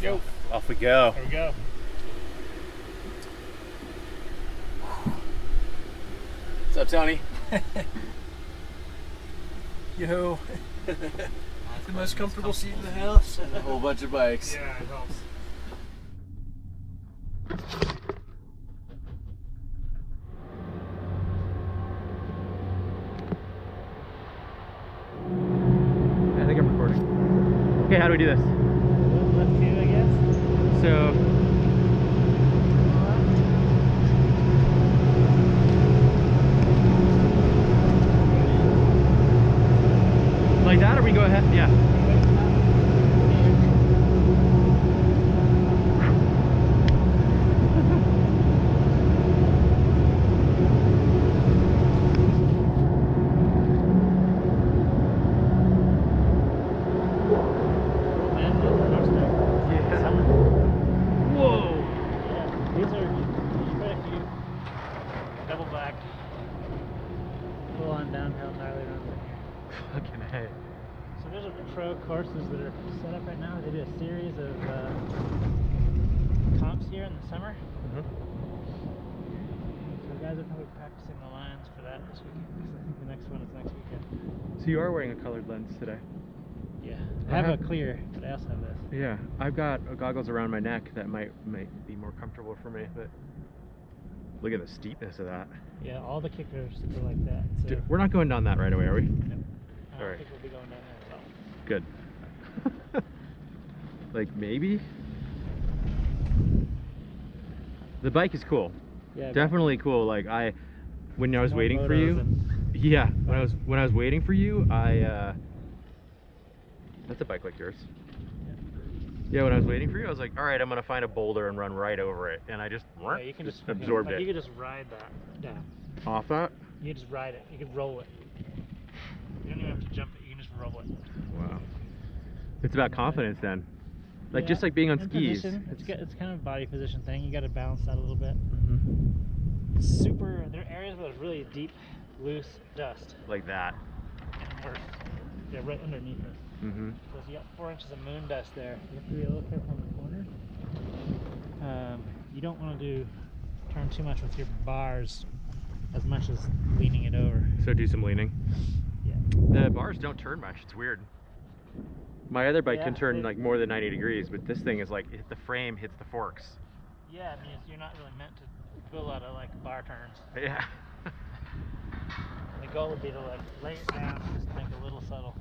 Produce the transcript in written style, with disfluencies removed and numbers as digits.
Yo. Off we go. There we go. What's up, Tony? Yo. The most comfortable seat in the house. A whole bunch of bikes. Yeah, it helps. I think I'm recording. Okay, how do we do this? Left two, I guess. So, like that, or we go ahead? Yeah. Whoa! Yeah, these are quite a few double black full on downhill Harley runs in here. Fucking hey. So there's a pro courses that are set up right now. They do a series of comps here in the summer. So the guys are probably practicing the lines for that this weekend. Because I think the next one is next weekend. So you are wearing a colored lens today? Yeah, I have a clear, but I also have this. Yeah, I've got goggles around my neck that might be more comfortable for me, but look at the steepness of that. Yeah, all the kickers are like that. So Dude, we're not going down that right away, are we? I don't Alright. think we'll be going down there at all. Good. Like maybe? The bike is cool. Yeah, Definitely cool. Like when I was more waiting for you. motos and- Yeah, when I was waiting for you, that's a bike like yours. Yeah, when I was waiting for you, I was like, all right, I'm gonna find a boulder and run right over it, and I just, Yeah, you can just absorbed like, it. You can just ride that down. Off that. You can just ride it. You can roll it. You don't even have to jump it. You can just roll it. Wow. It's about confidence then. Like Yeah, just like being on and skis. position. It's kind of a body position thing. You got to balance that a little bit. Mhm. It's super. There are areas where there's really deep, loose dust. Like that. And we're right underneath it. Mhm. So if you got 4 inches of moon dust there, you have to be a little careful in the corner. You don't want to turn too much with your bars as much as leaning it over. So do some leaning. Yeah. The bars don't turn much. It's weird. My other bike can turn like more than 90 degrees, but this thing is like the frame hits the forks. Yeah, I mean you're not really meant to do a lot of like bar turns. Yeah. The goal would be to like lay it down and just make a little subtle